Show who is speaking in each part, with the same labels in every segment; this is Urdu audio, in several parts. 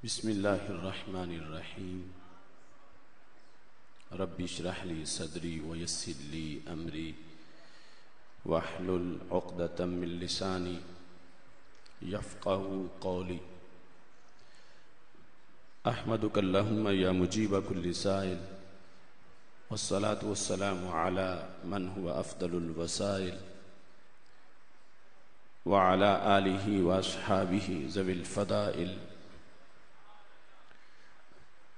Speaker 1: بسم اللہ الرحمن الرحیم رب اشرح لی صدری ویسر لی امری واحلل عقدۃ من لسانی یفقہوا قولی احمدک اللہم یا مجیب کل سائل والصلاة والسلام علی من هو افضل الوسائل وعلى آلہ واصحابہ ذوی الفضائل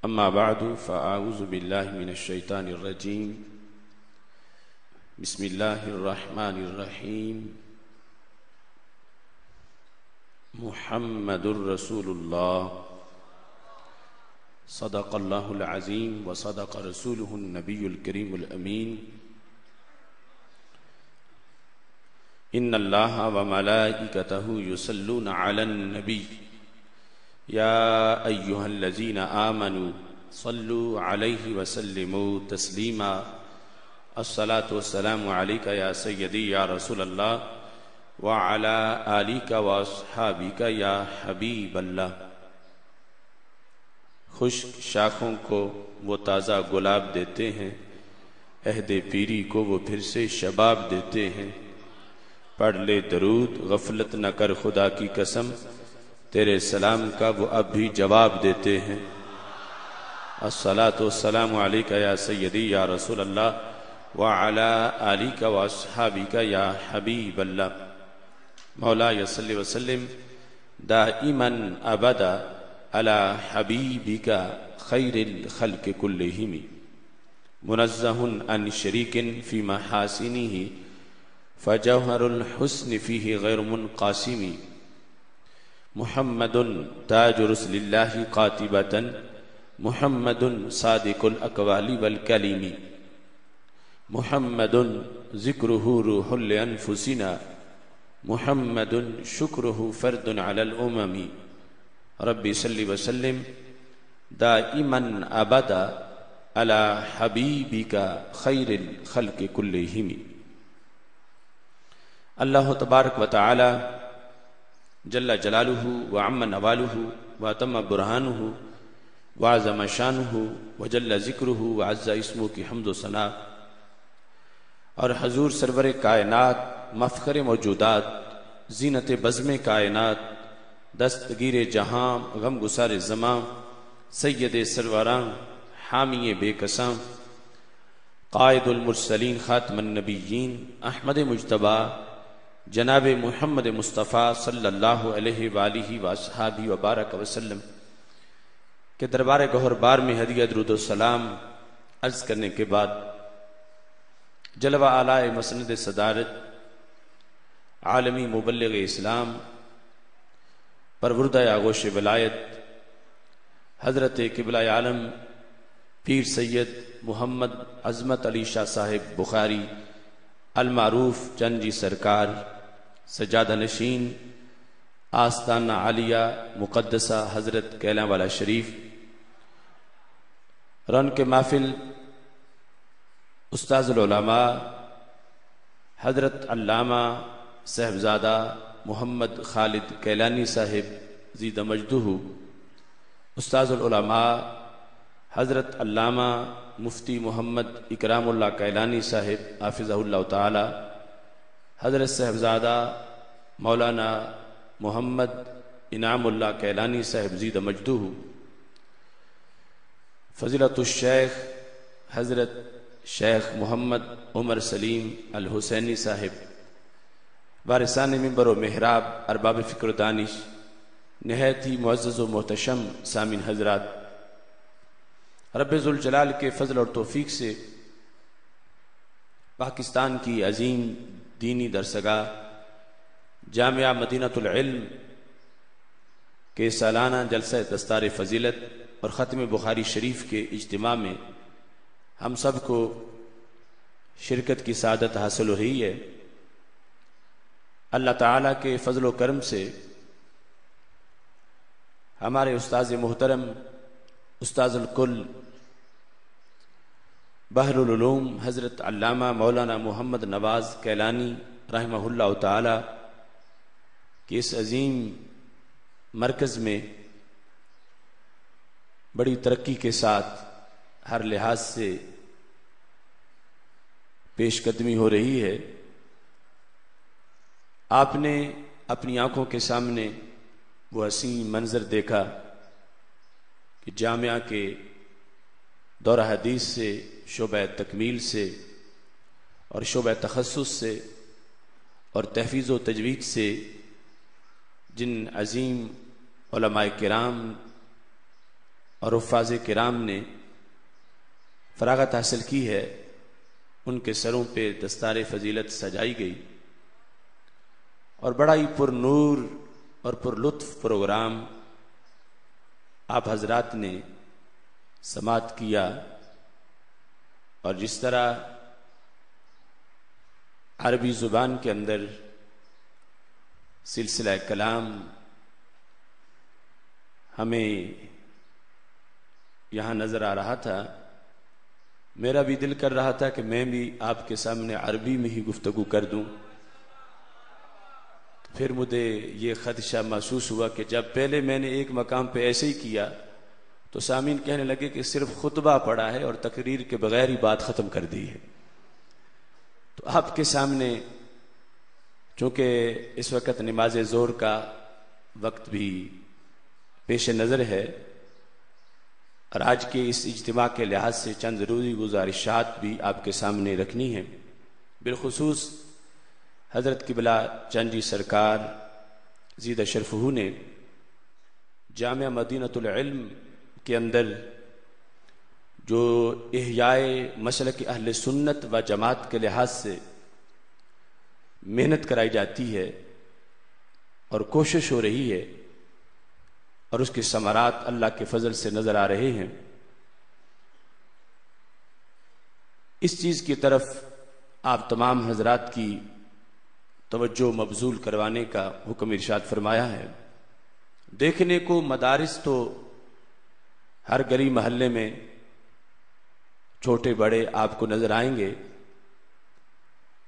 Speaker 1: اما بعد فاعوذ باللہ من الشیطان الرجیم بسم اللہ الرحمن الرحیم محمد رسول اللہ صدق اللہ العظیم وصدق رسولہ النبی الکریم الامین ان اللہ وملائکتہ یصلون علی النبی یا ایہا الذین آمنوا صلوا علیہ وسلموا تسلیما الصلاة والسلام علیک یا سیدی یا رسول اللہ وعلی آلک واصحابک یا حبیب اللہ۔ خشک شاخوں کو وہ تازہ گلاب دیتے ہیں، عہد پیری کو وہ پھر سے شباب دیتے ہیں۔ پڑھ لے درود غفلت نہ کر خدا کی قسم، تیرے سلام کا وہ اب بھی جواب دیتے ہیں۔ الصلاۃ والسلام علیک یا سیدی یا رسول اللہ وعلی آلک واصحابک یا حبیب اللہ۔ مولا صلی وسلم دائما ابدا علی حبیبک خیر الخلق کلہم منزہ عن شریک فی محاسنہ فجوہر الحسن فیہ غیر منقاسم۔ محمد تاج رسل اللہ قاطبۃ محمد صادق الاقوال والکلم محمد ذکرہ روح لانفسنا محمد شکرہ فرد علی الامم۔ رب صلی وسلم دائما ابدا علی حبیبک خیر الخلق کلہم۔ اللہ تبارک و تعالی جل جلالہ وعم نوالہ واتم برہانہ وعظم شانہ وجل ذکرہ وعز اسمہ کی حمد و ثنا، اور حضور سرور کائنات مفخر موجودات زینت بزم کائنات دستگیر جہاں غم گسار زمان سید سروران حامی بے کساں قائد المرسلین خاتم النبیین احمد مجتبی جناب محمد مصطفیٰ صلی اللہ علیہ وآلہ وصحابہ وبارک وسلم کے دربار گوہر بار میں ہدیہ درود و سلام عرض کرنے کے بعد جلوہ اعلی مسند صدارت عالمی مبلغ اسلام پروردہ آغوش ولایت حضرت قبلہ عالم پیر سید محمد عظمت علی شاہ صاحب بخاری المعروف چنجی سرکار سجادہ نشین آستانہ عالیہ مقدسہ حضرت کیلاں والا شریف رن کے محفل استاذ العلماء حضرت علامہ صاحبزادہ محمد خالد کیلانی صاحب زید مجدہ، استاذ العلماء حضرت علامہ مفتی محمد اکرام اللہ کیلانی صاحب حافظہ اللہ تعالی، حضرت صاحبزادہ مولانا محمد انعام اللہ کیلانی صاحب زید مجدہ، فضیلت الشیخ حضرت شیخ محمد عمر سلیم الحسینی صاحب، وارثان منبر و محراب ارباب فکر و دانش، نہایت ہی معزز و محتشم سامعین حضرات، رب ذوالجلال کے فضل اور توفیق سے پاکستان کی عظیم دینی درسگاہ جامعہ مدینۃ العلم کے سالانہ جلسہ دستار فضیلت اور ختم بخاری شریف کے اجتماع میں ہم سب کو شرکت کی سعادت حاصل ہو رہی ہے۔ اللہ تعالیٰ کے فضل و کرم سے ہمارے استاذ محترم استاذ الکل بحر العلوم حضرت علامہ مولانا محمد نواز کیلانی رحمہ اللہ تعالی کہ اس عظیم مرکز میں بڑی ترقی کے ساتھ ہر لحاظ سے پیش قدمی ہو رہی ہے، آپ نے اپنی آنکھوں کے سامنے وہ حسین منظر دیکھا کہ جامعہ کے دورہ حدیث سے، شعبہ تکمیل سے اور شعبہ تخصص سے اور تحفیظ و تجوید سے جن عظیم علماء کرام اور حفاظ کرام نے فراغت حاصل کی ہے، ان کے سروں پہ دستار فضیلت سجائی گئی اور بڑا ہی پر نور اور پر لطف پروگرام آپ حضرات نے سماعت کیا۔ اور جس طرح عربی زبان کے اندر سلسلہ کلام ہمیں یہاں نظر آ رہا تھا، میرا بھی دل کر رہا تھا کہ میں بھی آپ کے سامنے عربی میں ہی گفتگو کر دوں۔ پھر مجھے یہ خدشہ محسوس ہوا کہ جب پہلے میں نے ایک مقام پہ ایسے ہی کیا تو سامعین کہنے لگے کہ صرف خطبہ پڑھا ہے اور تقریر کے بغیر ہی بات ختم کر دی ہے۔ تو آپ کے سامنے چونکہ اس وقت نماز ظہر کا وقت بھی پیش نظر ہے اور آج کے اس اجتماع کے لحاظ سے چند ضروری گزارشات بھی آپ کے سامنے رکھنی ہیں۔ بالخصوص حضرت قبلہ چند جی سرکار زیدہ شرفہ نے جامعہ مدینۃ العلم کے اندر جو احیاء مسلک اہل سنت و جماعت کے لحاظ سے محنت کرائی جاتی ہے اور کوشش ہو رہی ہے اور اس کے ثمرات اللہ کے فضل سے نظر آ رہے ہیں، اس چیز کی طرف آپ تمام حضرات کی توجہ مبذول کروانے کا حکم ارشاد فرمایا ہے۔ دیکھنے کو مدارس تو ہر گلی محلے میں چھوٹے بڑے آپ کو نظر آئیں گے،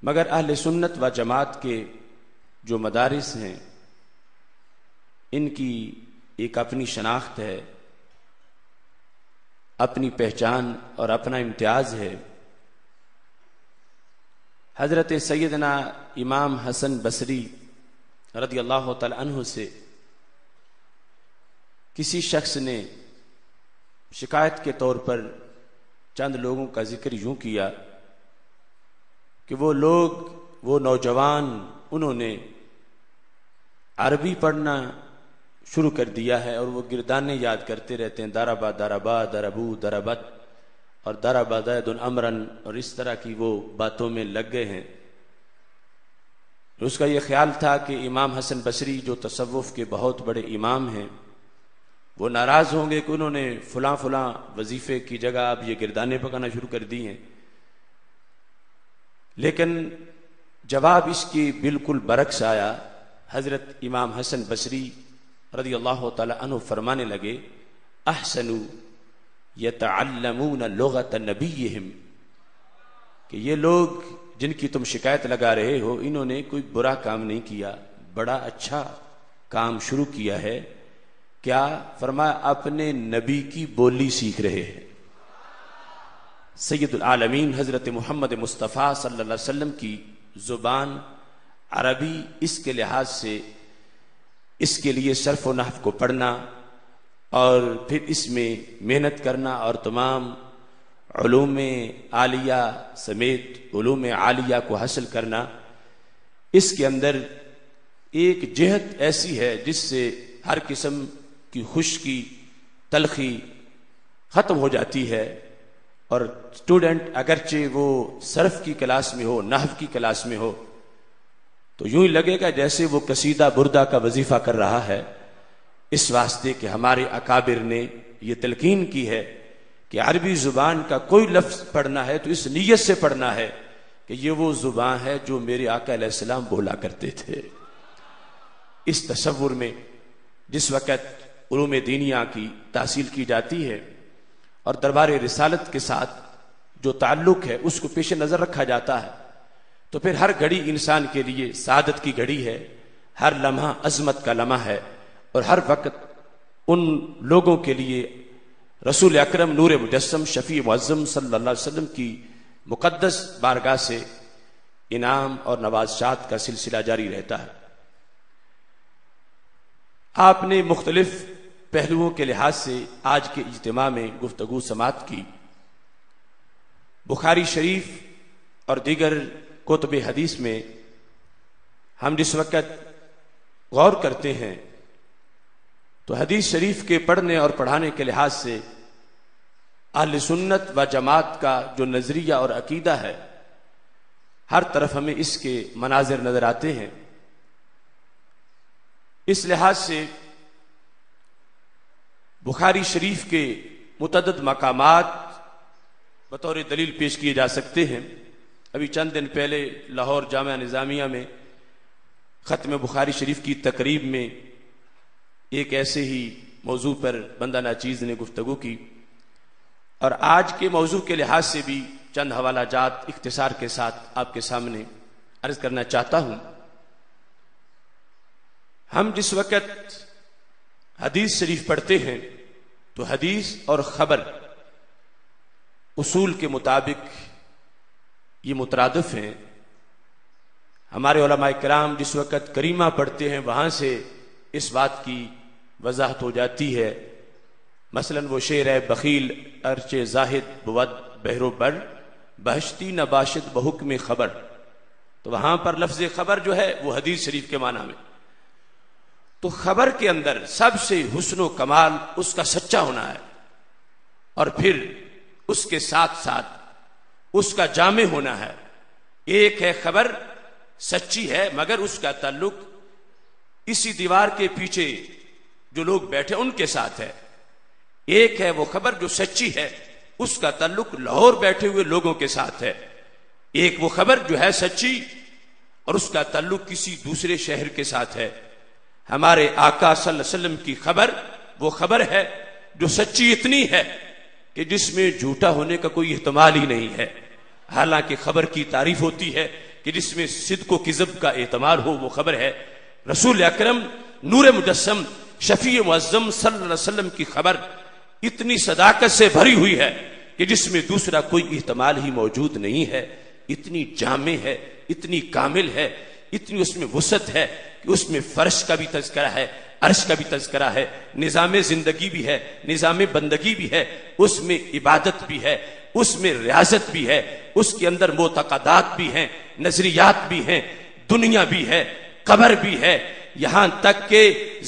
Speaker 1: مگر اہل سنت و جماعت کے جو مدارس ہیں ان کی ایک اپنی شناخت ہے، اپنی پہچان اور اپنا امتیاز ہے۔ حضرت سیدنا امام حسن بصری رضی اللہ تعالی عنہ سے کسی شخص نے شکایت کے طور پر چند لوگوں کا ذکر یوں کیا کہ وہ لوگ، وہ نوجوان، انہوں نے عربی پڑھنا شروع کر دیا ہے اور وہ گردانے یاد کرتے رہتے ہیں، دربا دربا دربو دربت اور دربا زید امرن، اور اس طرح کی وہ باتوں میں لگ گئے ہیں۔ اس کا یہ خیال تھا کہ امام حسن بصری جو تصوف کے بہت بڑے امام ہیں وہ ناراض ہوں گے کہ انہوں نے فلاں فلاں وظیفے کی جگہ اب یہ گردانے پکانا شروع کر دی ہیں، لیکن جواب اس کی بالکل برعکس آیا۔ حضرت امام حسن بصری رضی اللہ تعالی عنہ فرمانے لگے، احسنوا یتعلمون لغت نبیہم، کہ یہ لوگ جن کی تم شکایت لگا رہے ہو انہوں نے کوئی برا کام نہیں کیا، بڑا اچھا کام شروع کیا ہے۔ کیا؟ فرمایا اپنے نبی کی بولی سیکھ رہے ہیں۔ سید العالمین حضرت محمد مصطفیٰ صلی اللہ علیہ وسلم کی زبان عربی، اس کے لحاظ سے اس کے لیے صرف و نحو کو پڑھنا اور پھر اس میں محنت کرنا اور تمام علوم عالیہ سمیت علوم عالیہ کو حاصل کرنا، اس کے اندر ایک جہت ایسی ہے جس سے ہر قسم کی خشکی تلخی ختم ہو جاتی ہے، اور اسٹوڈنٹ اگرچہ وہ صرف کی کلاس میں ہو، نحو کی کلاس میں ہو، تو یوں ہی لگے گا جیسے وہ قصیدہ بردہ کا وظیفہ کر رہا ہے، اس واسطے کہ ہمارے اکابر نے یہ تلقین کی ہے کہ عربی زبان کا کوئی لفظ پڑھنا ہے تو اس نیت سے پڑھنا ہے کہ یہ وہ زبان ہے جو میرے آقا علیہ السلام بولا کرتے تھے۔ اس تصور میں جس وقت علوم دینیہ کی تحصیل کی جاتی ہے اور دربار رسالت کے ساتھ جو تعلق ہے اس کو پیش نظر رکھا جاتا ہے، تو پھر ہر گھڑی انسان کے لیے سعادت کی گھڑی ہے، ہر لمحہ عظمت کا لمحہ ہے، اور ہر وقت ان لوگوں کے لیے رسول اکرم نور مجسم شفیع معظم صلی اللہ علیہ وسلم کی مقدس بارگاہ سے انعام اور نوازشات کا سلسلہ جاری رہتا ہے۔ آپ نے مختلف پہلوؤں کے لحاظ سے آج کے اجتماع میں گفتگو سماعت کی۔ بخاری شریف اور دیگر کتب حدیث میں ہم جس وقت غور کرتے ہیں تو حدیث شریف کے پڑھنے اور پڑھانے کے لحاظ سے اہل سنت و جماعت کا جو نظریہ اور عقیدہ ہے ہر طرف ہمیں اس کے مناظر نظر آتے ہیں۔ اس لحاظ سے بخاری شریف کے متعدد مقامات بطور دلیل پیش کیے جا سکتے ہیں۔ ابھی چند دن پہلے لاہور جامعہ نظامیہ میں ختم بخاری شریف کی تقریب میں ایک ایسے ہی موضوع پر بندہ ناچیز نے گفتگو کی، اور آج کے موضوع کے لحاظ سے بھی چند حوالہ جات اختصار کے ساتھ آپ کے سامنے عرض کرنا چاہتا ہوں۔ ہم جس وقت حدیث شریف پڑھتے ہیں تو حدیث اور خبر اصول کے مطابق یہ مترادف ہیں۔ ہمارے علماء کرام جس وقت کریمہ پڑھتے ہیں وہاں سے اس بات کی وضاحت ہو جاتی ہے۔ مثلا وہ شعر ہے بخیل ارچے زاہد بود بحر و بر بہشتی نباشد بحکم خبر، تو وہاں پر لفظ خبر جو ہے وہ حدیث شریف کے معنی میں۔ تو خبر کے اندر سب سے حسن و کمال اس کا سچا ہونا ہے، اور پھر اس کے ساتھ ساتھ اس کا جامع ہونا ہے۔ ایک ہے خبر سچی ہے مگر اس کا تعلق اسی دیوار کے پیچھے جو لوگ بیٹھے ان کے ساتھ ہے، ایک ہے وہ خبر جو سچی ہے اس کا تعلق لاہور بیٹھے ہوئے لوگوں کے ساتھ ہے، ایک وہ خبر جو ہے سچی اور اس کا تعلق کسی دوسرے شہر کے ساتھ ہے۔ ہمارے آقا صلی اللہ علیہ وسلم کی خبر وہ خبر ہے جو سچی اتنی ہے کہ جس میں جھوٹا ہونے کا کوئی احتمال ہی نہیں ہے، حالانکہ خبر کی تعریف ہوتی ہے کہ جس میں صدق و کذب کا احتمال ہو وہ خبر ہے۔ رسول اکرم نور مجسم شفیع معظم صلی اللہ علیہ وسلم کی خبر اتنی صداقت سے بھری ہوئی ہے کہ جس میں دوسرا کوئی احتمال ہی موجود نہیں ہے، اتنی جامع ہے، اتنی کامل ہے، اتنی اس میں وسعت ہے کہ اس میں فرش کا بھی تذکرہ ہے، عرش کا بھی تذکرہ ہے، نظام زندگی بھی ہے، نظام بندگی بھی ہے، اس میں عبادت بھی ہے، اس میں ریاضت بھی ہے، اس کے اندر معتقدات بھی ہیں، نظریات بھی ہیں، دنیا بھی ہے، قبر بھی ہے، یہاں تک کہ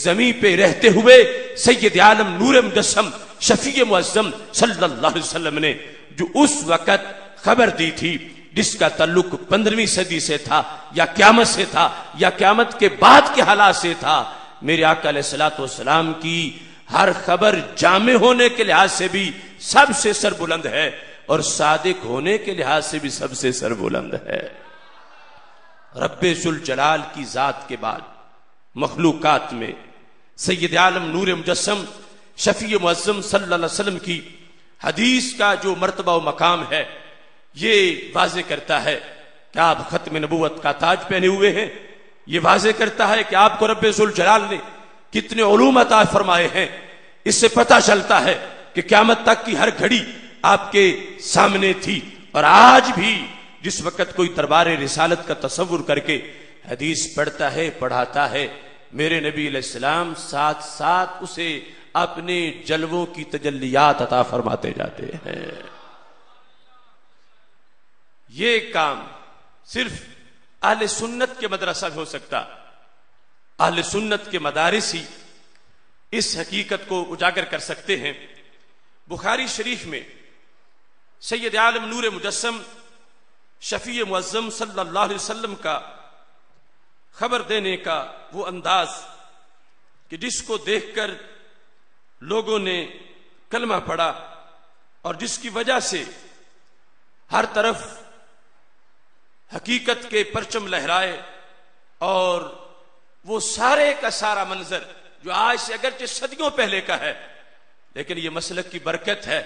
Speaker 1: زمین پہ رہتے ہوئے سید عالم نور مجسم شفیع معظم صلی اللہ علیہ وسلم نے جو اس وقت خبر دی تھی جس کا تعلق 15ویں صدی سے تھا یا قیامت سے تھا یا قیامت کے بعد کے حالات سے تھا، میرے آقا علیہ الصلوۃ والسلام کی ہر خبر جامع ہونے کے لحاظ سے بھی سب سے سر بلند ہے اور صادق ہونے کے لحاظ سے بھی سب سے سر بلند ہے۔ رب ذوالجلال کی ذات کے بعد مخلوقات میں سید عالم نور مجسم شفیع معظم صلی اللہ علیہ وسلم کی حدیث کا جو مرتبہ و مقام ہے یہ واضح کرتا ہے کہ آپ ختم نبوت کا تاج پہنے ہوئے ہیں، یہ واضح کرتا ہے کہ آپ کو رب ذوالجلال نے کتنے علوم عطا فرمائے ہیں۔ اس سے پتہ چلتا ہے کہ قیامت تک کی ہر گھڑی آپ کے سامنے تھی، اور آج بھی جس وقت کوئی دربار رسالت کا تصور کر کے حدیث پڑھتا ہے پڑھاتا ہے، میرے نبی علیہ السلام ساتھ ساتھ اسے اپنے جلووں کی تجلیات عطا فرماتے جاتے ہیں۔ یہ کام صرف اہل سنت کے مدرسہ میں ہو سکتا، اہل سنت کے مدارس ہی اس حقیقت کو اجاگر کر سکتے ہیں۔ بخاری شریف میں سید عالم نور مجسم شفیع معظم صلی اللہ علیہ وسلم کا خبر دینے کا وہ انداز کہ جس کو دیکھ کر لوگوں نے کلمہ پڑھا اور جس کی وجہ سے ہر طرف حقیقت کے پرچم لہرائے، اور وہ سارے کا سارا منظر جو آج سے اگرچہ صدیوں پہلے کا ہے لیکن یہ مسلک کی برکت ہے،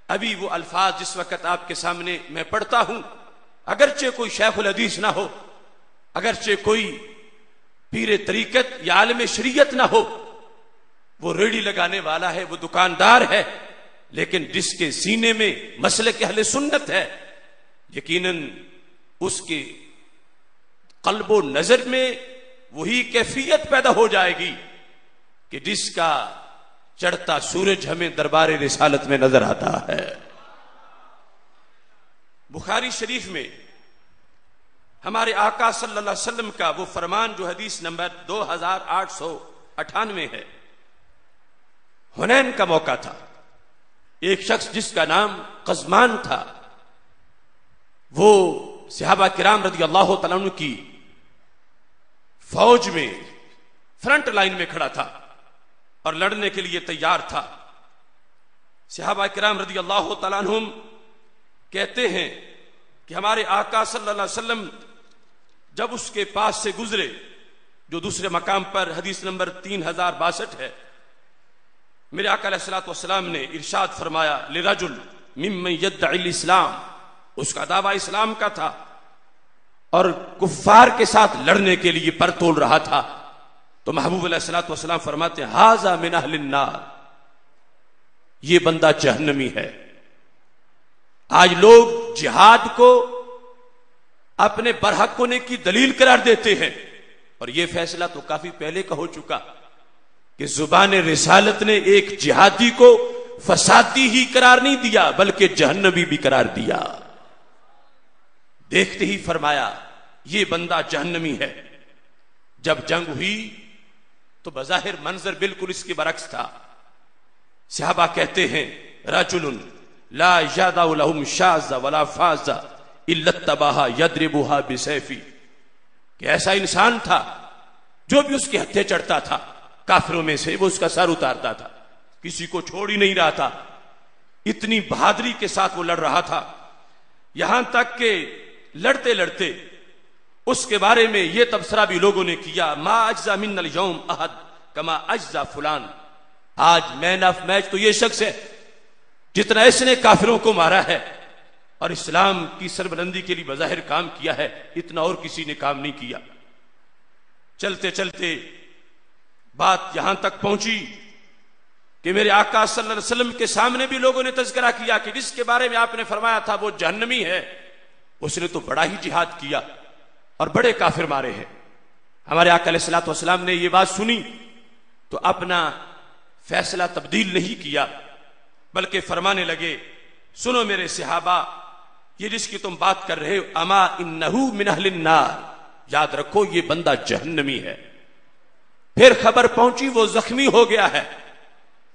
Speaker 1: ابھی وہ الفاظ جس وقت آپ کے سامنے میں پڑھتا ہوں، اگرچہ کوئی شیخ الحدیث نہ ہو، اگرچہ کوئی پیر طریقت یا عالم شریعت نہ ہو، وہ ریڑھی لگانے والا ہے، وہ دکاندار ہے، لیکن جس کے سینے میں مسلک اہل سنت ہے، یقیناً اس کے قلب و نظر میں وہی کیفیت پیدا ہو جائے گی کہ جس کا چڑھتا سورج ہمیں دربار رسالت میں نظر آتا ہے۔ بخاری شریف میں ہمارے آقا صلی اللہ علیہ وسلم کا وہ فرمان جو حدیث نمبر 2898 ہے، حنین کا موقع تھا، ایک شخص جس کا نام قزمان تھا، وہ صحابہ کرام رضی اللہ تعالیٰ عنہ کی فوج میں فرنٹ لائن میں کھڑا تھا اور لڑنے کے لیے تیار تھا۔ صحابہ کرام رضی اللہ تعالیٰ عنہم کہتے ہیں کہ ہمارے آقا صلی اللہ علیہ وسلم جب اس کے پاس سے گزرے، جو دوسرے مقام پر حدیث نمبر 3062 ہے، میرے آقا علیہ الصلوۃ والسلام نے ارشاد فرمایا لرجل ممن يدعي الاسلام، اس کا دعویٰ اسلام کا تھا اور کفار کے ساتھ لڑنے کے لیے پر تول رہا تھا، تو محبوب علیہ الصلوۃ والسلام فرماتے ہیں ھذا من اہل النار، یہ بندہ جہنمی ہے۔ آج لوگ جہاد کو اپنے برحق ہونے کی دلیل قرار دیتے ہیں، اور یہ فیصلہ تو کافی پہلے کا ہو چکا کہ زبان رسالت نے ایک جہادی کو فسادی ہی قرار نہیں دیا بلکہ جہنمی بھی قرار دیا۔ دیکھتے ہی فرمایا یہ بندہ جہنمی ہے۔ جب جنگ ہوئی تو بظاہر منظر بالکل اس کے برعکس تھا۔ صحابہ کہتے ہیں رجل لا یدع لهم شاذ ولا فاز الا اتبعها يضربها بسيفه، کہ ایسا انسان تھا جو بھی اس کے ہتھے چڑھتا تھا کافروں میں سے وہ اس کا سر اتارتا تھا، کسی کو چھوڑ ہی نہیں رہا تھا، اتنی بہادری کے ساتھ وہ لڑ رہا تھا، یہاں تک کہ لڑتے لڑتے اس کے بارے میں یہ تبصرہ بھی لوگوں نے کیا ما اجزا من اليوم احد کما اجزا فلان، آج مین آف میچ تو یہ شخص ہے، جتنا اس نے کافروں کو مارا ہے اور اسلام کی سربلندی کے لیے بظاہر کام کیا ہے، اتنا اور کسی نے کام نہیں کیا۔ چلتے چلتے بات یہاں تک پہنچی کہ میرے آقا صلی اللہ علیہ وسلم کے سامنے بھی لوگوں نے تذکرہ کیا کہ جس کے بارے میں آپ نے فرمایا تھا وہ جہنمی ہے، اس نے تو بڑا ہی جہاد کیا اور بڑے کافر مارے ہیں۔ ہمارے آقا علیہ الصلوۃ والسلام نے یہ بات سنی تو اپنا فیصلہ تبدیل نہیں کیا بلکہ فرمانے لگے سنو میرے صحابہ، یہ جس کی تم بات کر رہے ہو اما انہ من اہل النار، یاد رکھو یہ بندہ جہنمی ہے۔ پھر خبر پہنچی وہ زخمی ہو گیا ہے،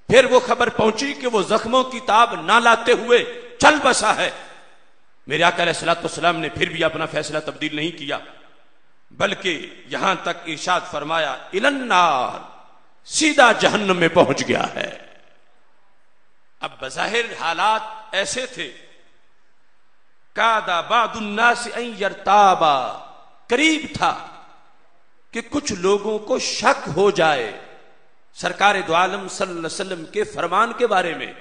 Speaker 1: پھر وہ خبر پہنچی کہ وہ زخموں کی تاب نہ لاتے ہوئے چل بسا ہے۔ میرے آقا علیہ الصلوۃ والسلام نے پھر بھی اپنا فیصلہ تبدیل نہیں کیا بلکہ یہاں تک ارشاد فرمایا الی النار، سیدھا جہنم میں پہنچ گیا ہے۔ اب بظاہر حالات ایسے تھے کاد بعض الناس ان یرتابا، قریب تھا کہ کچھ لوگوں کو شک ہو جائے سرکار دو عالم صلی اللہ علیہ وسلم کے فرمان کے بارے میں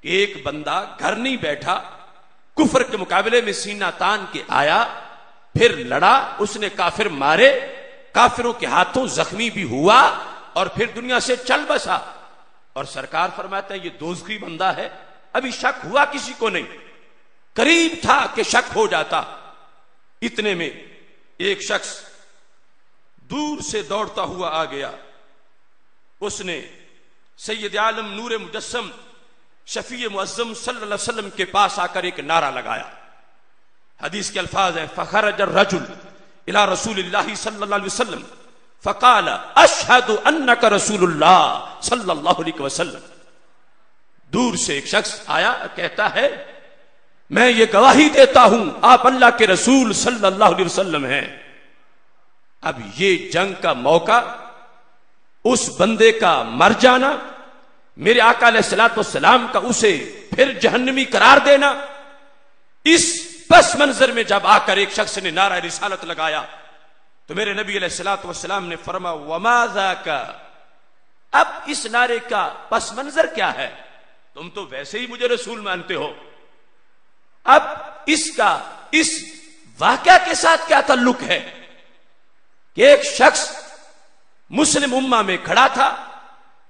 Speaker 1: کہ ایک بندہ گھر نہیں بیٹھا، کفر کے مقابلے میں سینہ تان کے آیا، پھر لڑا، اس نے کافر مارے، کافروں کے ہاتھوں زخمی بھی ہوا اور پھر دنیا سے چل بسا، اور سرکار فرماتا ہے یہ دوزخی بندہ ہے۔ ابھی شک ہوا کسی کو نہیں، قریب تھا کہ شک ہو جاتا۔ اتنے میں ایک شخص دور سے دوڑتا ہوا آ گیا، اس نے سید عالم نور مجسم شفیع معظم صلی اللہ علیہ وسلم کے پاس آ کر ایک نعرہ لگایا۔ حدیث کے الفاظ ہیں فخرج الرجل الى رسول اللہ صلی اللہ علیہ وسلم فقال اشہد انک رسول اللہ صلی اللہ علیہ وسلم۔ دور سے ایک شخص آیا کہتا ہے میں یہ گواہی دیتا ہوں آپ اللہ کے رسول صلی اللہ علیہ وسلم ہیں۔ اب یہ جنگ کا موقع، اس بندے کا مر جانا، میرے آقا علیہ الصلوۃ والسلام کا اسے پھر جہنمی قرار دینا، اس پس منظر میں جب آ کر ایک شخص نے نعرہ رسالت لگایا تو میرے نبی علیہ الصلوۃ والسلام نے فرمایا وما ذاک، اب اس نعرے کا پس منظر کیا ہے؟ تم تو ویسے ہی مجھے رسول مانتے ہو، اب اس کا اس واقعہ کے ساتھ کیا تعلق ہے کہ ایک شخص مسلم امہ میں کھڑا تھا،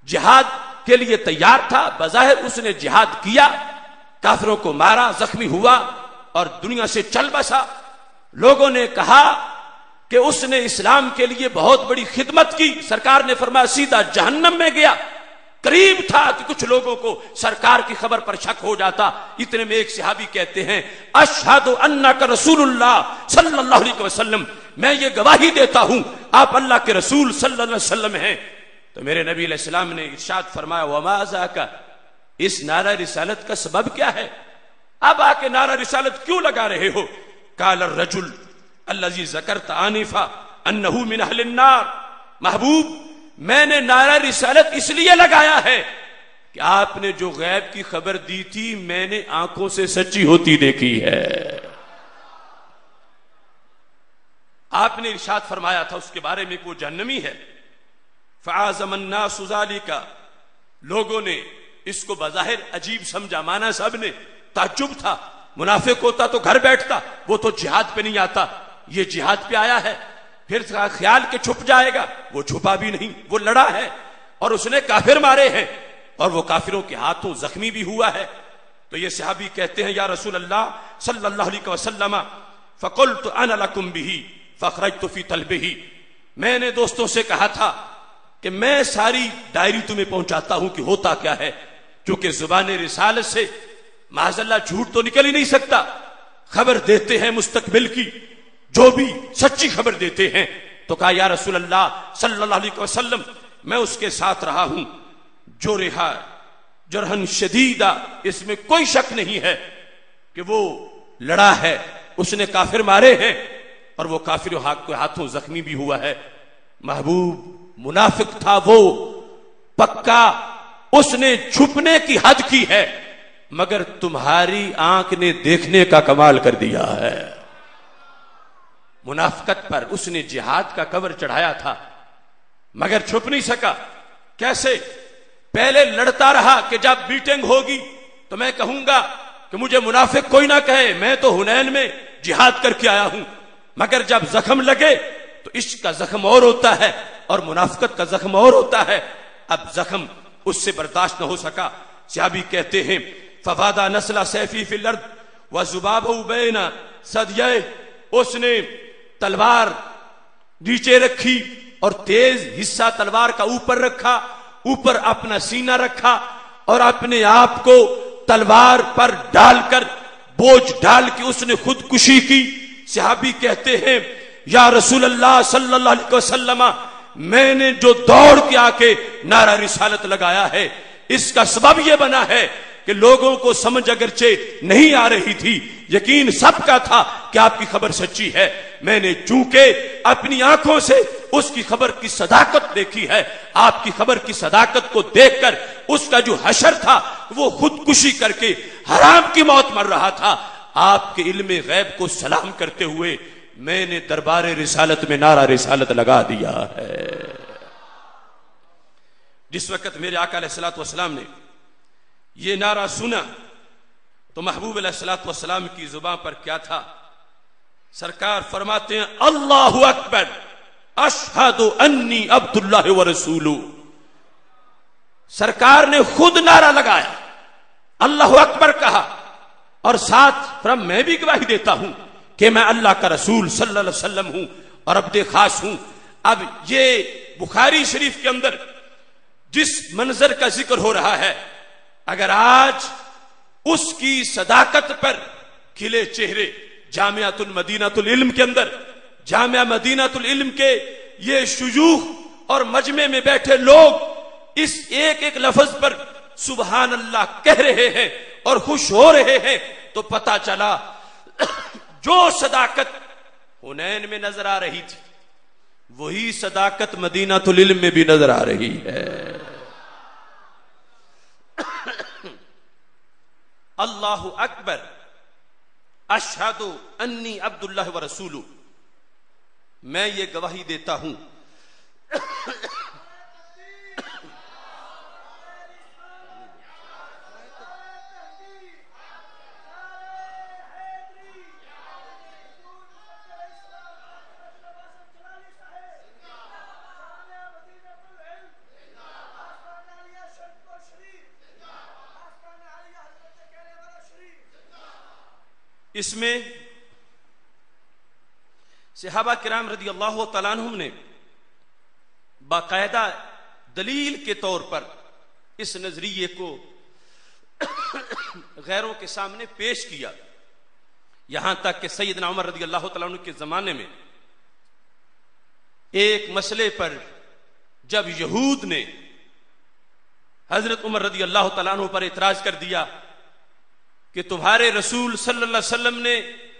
Speaker 1: جہاد کے لیے تیار تھا، بظاہر اس نے جہاد کیا، کافروں کو مارا، زخمی ہوا اور دنیا سے چل بسا۔ لوگوں نے کہا کہ اس نے اسلام کے لیے بہت بڑی خدمت کی، سرکار نے فرمایا سیدھا جہنم میں گیا۔ قریب تھا کہ کچھ لوگوں کو سرکار کی خبر پر شک ہو جاتا۔ اتنے میں ایک صحابی کہتے ہیں اشہد انک رسول اللہ صلی اللہ علیہ وسلم، میں یہ گواہی دیتا ہوں آپ اللہ کے رسول صلی اللہ علیہ وسلم ہیں۔ تو میرے نبی علیہ السلام نے ارشاد فرمایا وما ذاک، اس نعرہ رسالت کا سبب کیا ہے؟ اب آ کے نعرہ رسالت کیوں لگا رہے ہو؟ قال الرجل الذي ذکرت آنفا انہ من اہل النار، محبوب میں نے نعرہ رسالت اس لیے لگایا ہے کہ آپ نے جو غیب کی خبر دی تھی میں نے آنکھوں سے سچی ہوتی دیکھی ہے۔ آپ نے ارشاد فرمایا تھا اس کے بارے میں کہ وہ جہنمی ہے۔ فعازم الناس ذالک، لوگوں نے اس کو بظاہر عجیب سمجھا، مانا سب نے تعجب تھا، منافق ہوتا تو گھر بیٹھتا، وہ تو جہاد پہ نہیں آتا، یہ جہاد پہ آیا ہے، پھر خیال کے چھپ جائے گا، وہ چھپا بھی نہیں، وہ لڑا ہے اور اس نے کافر مارے ہیں اور وہ کافروں کے ہاتھوں زخمی بھی ہوا ہے۔ تو یہ صحابی کہتے ہیں یا رسول اللہ صلی اللہ علیہ وسلم فقلت انا لکم بہ فخرجت فی طلبہ، میں نے دوستوں سے کہا تھا کہ میں ساری ڈائری تمہیں پہنچاتا ہوں کہ ہوتا کیا ہے، چونکہ زبان رسالت سے معاذ اللہ جھوٹ تو نکل ہی نہیں سکتا، خبر دیتے ہیں مستقبل کی، جو بھی سچی خبر دیتے ہیں۔ تو کہا یا رسول اللہ صلی اللہ علیہ وسلم میں اس کے ساتھ رہا ہوں جو رہا جرحن شدیدہ، اس میں کوئی شک نہیں ہے کہ وہ لڑا ہے، اس نے کافر مارے ہیں اور وہ کافر کے ہاتھوں زخمی بھی ہوا ہے۔ محبوب منافق تھا وہ پکا، اس نے چھپنے کی حد کی ہے، مگر تمہاری آنکھ نے دیکھنے کا کمال کر دیا ہے۔ منافقت پر اس نے جہاد کا کور چڑھایا تھا مگر چھپ نہیں سکا۔ کیسے؟ پہلے لڑتا رہا کہ جب میٹنگ ہوگی تو میں کہوں گا کہ مجھے منافق کوئی نہ کہے، میں تو حنین میں جہاد کر کے آیا ہوں، مگر جب زخم لگے تو عشق کا زخم اور ہوتا ہے اور منافقت کا زخم اور ہوتا ہے۔ اب زخم اس سے برداشت نہ ہو سکا۔ صحابی کہتے ہیں ففادا نسل سیفی فی الارض وذبابہ بین ثدیہ، اس نے تلوار نیچے رکھی اور تیز حصہ تلوار کا اوپر رکھا، اوپر اپنا سینہ رکھا اور اپنے آپ کو تلوار پر ڈال کر بوجھ ڈال کے اس نے خودکشی کی۔ صحابی کہتے ہیں یا رسول اللہ صلی اللہ علیہ وسلم میں نے جو دوڑ کے آ کے نعرہ رسالت لگایا ہے اس کا سبب یہ بنا ہے کہ لوگوں کو سمجھ اگرچہ نہیں آ رہی تھی، یقین سب کا تھا کہ آپ کی خبر سچی ہے، میں نے چونکہ اپنی آنکھوں سے اس کی خبر کی صداقت دیکھی ہے، آپ کی خبر کی صداقت کو دیکھ کر اس کا جو حشر تھا وہ خودکشی کر کے حرام کی موت مر رہا تھا، آپ کے علم غیب کو سلام کرتے ہوئے میں نے دربار رسالت میں نعرہ رسالت لگا دیا ہے۔ جس وقت میرے آقا علیہ الصلوۃ والسلام نے یہ نعرہ سنا تو محبوب علیہ الصلوۃ والسلام کی زبان پر کیا تھا؟ سرکار فرماتے ہیں اللہ اکبر اشہد انی عبد اللہ ورسولہ۔ سرکار نے خود نعرہ لگایا، اللہ اکبر کہا اور ساتھ میں بھی گواہی دیتا ہوں کہ میں اللہ کا رسول صلی اللہ علیہ وسلم ہوں اور عبد خاص ہوں۔ اب یہ بخاری شریف کے اندر جس منظر کا ذکر ہو رہا ہے، اگر آج اس کی صداقت پر کھلے چہرے جامعۃ المدینہ العلم کے اندر، جامعہ مدینہ العلم کے یہ شیوخ اور مجمع میں بیٹھے لوگ اس ایک ایک لفظ پر سبحان اللہ کہہ رہے ہیں اور خوش ہو رہے ہیں تو پتہ چلا جو صداقت حنین میں نظر آ رہی تھی وہی صداقت مدینہ العلم میں بھی نظر آ رہی ہے۔ اللہ اکبر اشہد انی عبد اللہ ورسولہ، میں یہ گواہی دیتا ہوں
Speaker 2: اس میں صحابہ کرام رضی اللہ تعالیٰ عنہم نے باقاعدہ دلیل کے طور پر اس نظریے کو غیروں کے سامنے پیش کیا، یہاں تک کہ سیدنا عمر رضی اللہ تعالیٰ عنہ کے زمانے میں ایک مسئلے پر جب یہود نے حضرت عمر رضی اللہ تعالیٰ عنہ پر اعتراض کر دیا کہ تمہارے رسول صلی اللہ علیہ وسلم نے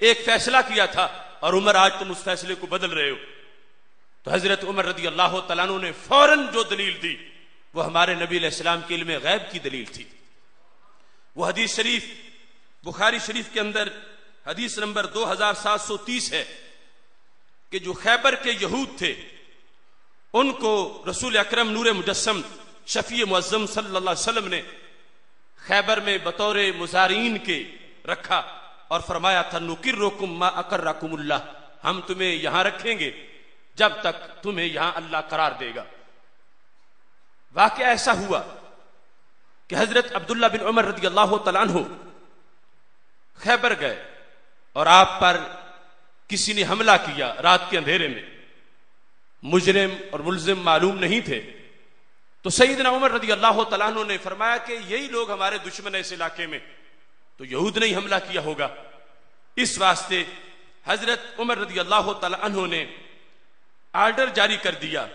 Speaker 2: ایک فیصلہ کیا تھا اور عمر آج تم اس فیصلے کو بدل رہے ہو، تو حضرت عمر رضی اللہ تعالیٰ عنہ نے فوراً جو دلیل دی وہ ہمارے نبی علیہ السلام کے علم غیب کی دلیل تھی۔ وہ حدیث شریف بخاری شریف کے اندر حدیث نمبر 2730 ہے کہ جو خیبر کے یہود تھے ان کو رسول اکرم نور مجسم شفیع معظم صلی اللہ علیہ وسلم نے خیبر میں بطور مزارعین کے رکھا اور فرمایا تھا نقرکم ما اقرکم اللہ، ہم تمہیں یہاں رکھیں گے جب تک تمہیں یہاں اللہ قرار دے گا۔ واقعہ ایسا ہوا کہ حضرت عبداللہ بن عمر رضی اللہ تعالیٰ عنہ خیبر گئے اور آپ پر کسی نے حملہ کیا رات کے اندھیرے میں، مجرم اور ملزم معلوم نہیں تھے، تو سیدنا عمر رضی اللہ تعالیٰ عنہ نے فرمایا کہ یہی لوگ ہمارے دشمن ہیں اس علاقے میں، تو یہود نے ہی حملہ کیا ہوگا۔ اس واسطے حضرت عمر رضی اللہ تعالیٰ عنہ نے آرڈر جاری کر دیا